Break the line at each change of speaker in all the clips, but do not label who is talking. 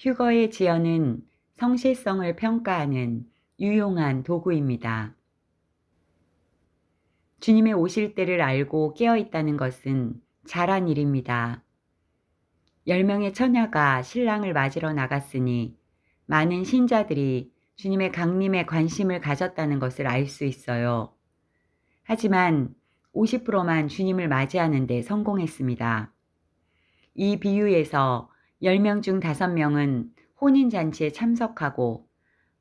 휴거의 지연은 성실성을 평가하는 유용한 도구입니다. 주님의 오실 때를 알고 깨어있다는 것은 잘한 일입니다. 10명의 처녀가 신랑을 맞으러 나갔으니 많은 신자들이 주님의 강림에 관심을 가졌다는 것을 알 수 있어요. 하지만 50%만 주님을 맞이하는 데 성공했습니다. 이 비유에서 10명 중 5명은 혼인잔치에 참석하고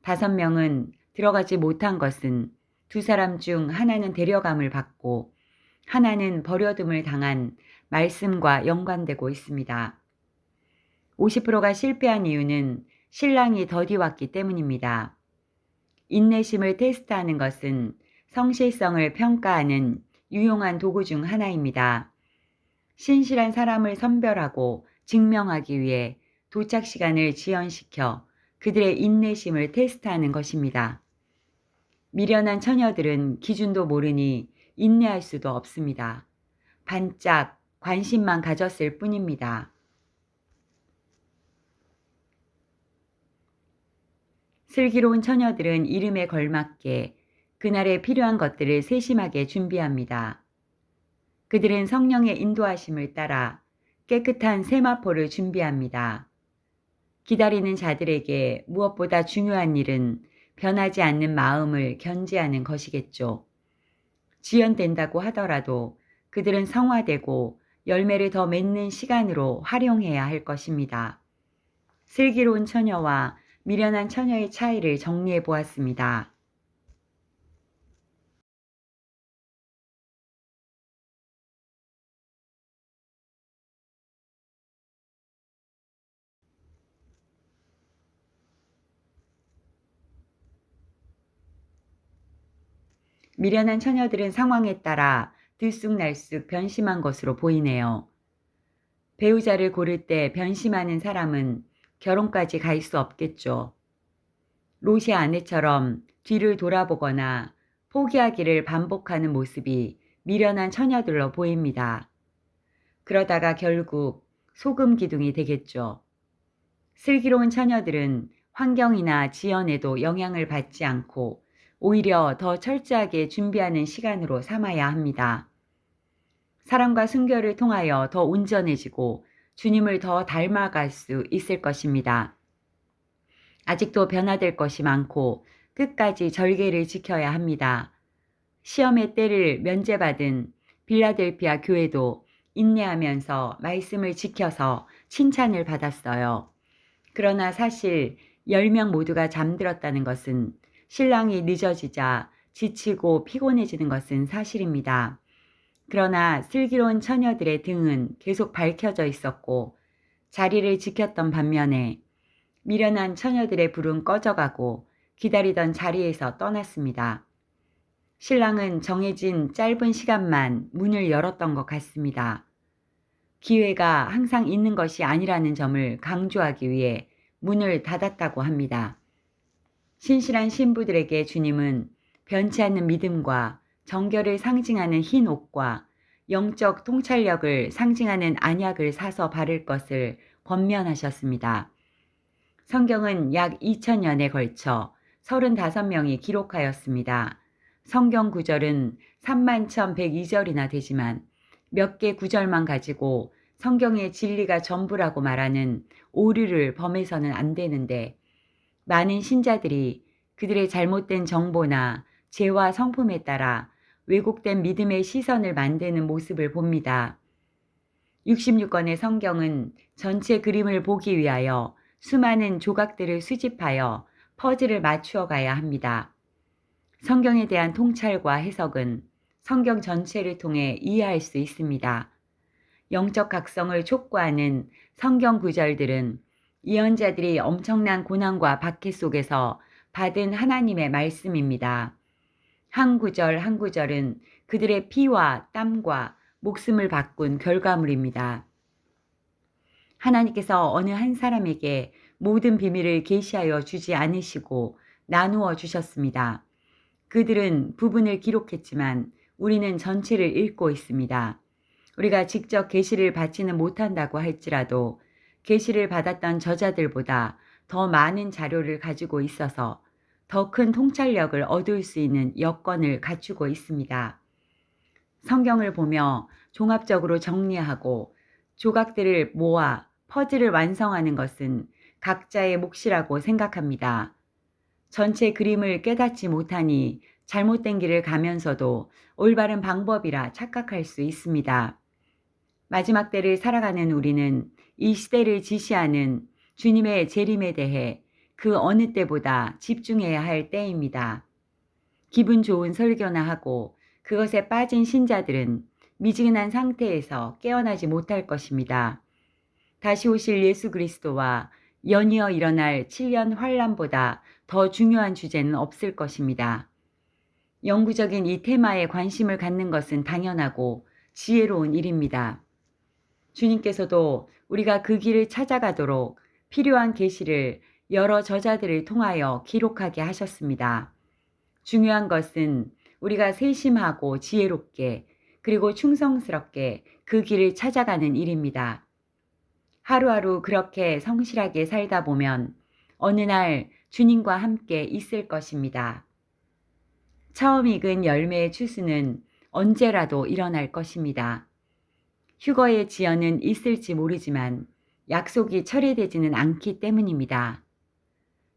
5명은 들어가지 못한 것은 두 사람 중 하나는 데려감을 받고 하나는 버려둠을 당한 말씀과 연관되고 있습니다. 50%가 실패한 이유는 신랑이 더디 왔기 때문입니다. 인내심을 테스트하는 것은 성실성을 평가하는 유용한 도구 중 하나입니다. 신실한 사람을 선별하고 증명하기 위해 도착 시간을 지연시켜 그들의 인내심을 테스트하는 것입니다. 미련한 처녀들은 기준도 모르니 인내할 수도 없습니다. 반짝 관심만 가졌을 뿐입니다. 슬기로운 처녀들은 이름에 걸맞게 그날에 필요한 것들을 세심하게 준비합니다. 그들은 성령의 인도하심을 따라 깨끗한 세마포를 준비합니다. 기다리는 자들에게 무엇보다 중요한 일은 변하지 않는 마음을 견지하는 것이겠죠. 지연된다고 하더라도 그들은 성화되고 열매를 더 맺는 시간으로 활용해야 할 것입니다. 슬기로운 처녀와 미련한 처녀의 차이를 정리해 보았습니다. 미련한 처녀들은 상황에 따라 들쑥날쑥 변심한 것으로 보이네요. 배우자를 고를 때 변심하는 사람은 결혼까지 갈 수 없겠죠. 롯의 아내처럼 뒤를 돌아보거나 포기하기를 반복하는 모습이 미련한 처녀들로 보입니다. 그러다가 결국 소금 기둥이 되겠죠. 슬기로운 처녀들은 환경이나 지연에도 영향을 받지 않고 오히려 더 철저하게 준비하는 시간으로 삼아야 합니다. 사랑과 순결을 통하여 더 온전해지고 주님을 더 닮아갈 수 있을 것입니다. 아직도 변화될 것이 많고 끝까지 절개를 지켜야 합니다. 시험의 때를 면제받은 빌라델피아 교회도 인내하면서 말씀을 지켜서 칭찬을 받았어요. 그러나 사실 10명 모두가 잠들었다는 것은 신랑이 늦어지자 지치고 피곤해지는 것은 사실입니다. 그러나 슬기로운 처녀들의 등은 계속 밝혀져 있었고 자리를 지켰던 반면에 미련한 처녀들의 불은 꺼져가고 기다리던 자리에서 떠났습니다. 신랑은 정해진 짧은 시간만 문을 열었던 것 같습니다. 기회가 항상 있는 것이 아니라는 점을 강조하기 위해 문을 닫았다고 합니다. 신실한 신부들에게 주님은 변치 않는 믿음과 정결을 상징하는 흰 옷과 영적 통찰력을 상징하는 안약을 사서 바를 것을 권면하셨습니다. 성경은 약 2000년에 걸쳐 35명이 기록하였습니다. 성경 구절은 31,102절이나 되지만 몇 개 구절만 가지고 성경의 진리가 전부라고 말하는 오류를 범해서는 안 되는데 많은 신자들이 그들의 잘못된 정보나 죄와 성품에 따라 왜곡된 믿음의 시선을 만드는 모습을 봅니다. 66권의 성경은 전체 그림을 보기 위하여 수많은 조각들을 수집하여 퍼즐을 맞추어 가야 합니다. 성경에 대한 통찰과 해석은 성경 전체를 통해 이해할 수 있습니다. 영적 각성을 촉구하는 성경 구절들은 예언자들이 엄청난 고난과 박해 속에서 받은 하나님의 말씀입니다. 한 구절 한 구절은 그들의 피와 땀과 목숨을 바꾼 결과물입니다. 하나님께서 어느 한 사람에게 모든 비밀을 계시하여 주지 않으시고 나누어 주셨습니다. 그들은 부분을 기록했지만 우리는 전체를 읽고 있습니다. 우리가 직접 계시를 받지는 못한다고 할지라도 계시를 받았던 저자들보다 더 많은 자료를 가지고 있어서 더 큰 통찰력을 얻을 수 있는 여건을 갖추고 있습니다. 성경을 보며 종합적으로 정리하고 조각들을 모아 퍼즐을 완성하는 것은 각자의 몫이라고 생각합니다. 전체 그림을 깨닫지 못하니 잘못된 길을 가면서도 올바른 방법이라 착각할 수 있습니다. 마지막 때를 살아가는 우리는 이 시대를 지시하는 주님의 재림에 대해 그 어느 때보다 집중해야 할 때입니다. 기분 좋은 설교나 하고 그것에 빠진 신자들은 미지근한 상태에서 깨어나지 못할 것입니다. 다시 오실 예수 그리스도와 연이어 일어날 7년 환란보다 더 중요한 주제는 없을 것입니다. 영구적인 이 테마에 관심을 갖는 것은 당연하고 지혜로운 일입니다. 주님께서도 우리가 그 길을 찾아가도록 필요한 계시를 여러 저자들을 통하여 기록하게 하셨습니다. 중요한 것은 우리가 세심하고 지혜롭게 그리고 충성스럽게 그 길을 찾아가는 일입니다. 하루하루 그렇게 성실하게 살다 보면 어느 날 주님과 함께 있을 것입니다. 처음 익은 열매의 추수는 언제라도 일어날 것입니다. 휴거의 지연은 있을지 모르지만 약속이 철회되지는 않기 때문입니다.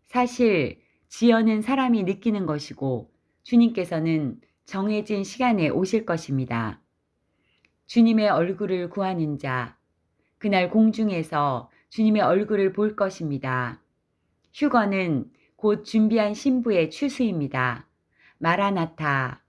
사실 지연은 사람이 느끼는 것이고 주님께서는 정해진 시간에 오실 것입니다. 주님의 얼굴을 구하는 자, 그날 공중에서 주님의 얼굴을 볼 것입니다. 휴거는 곧 준비한 신부의 추수입니다. 마라나타,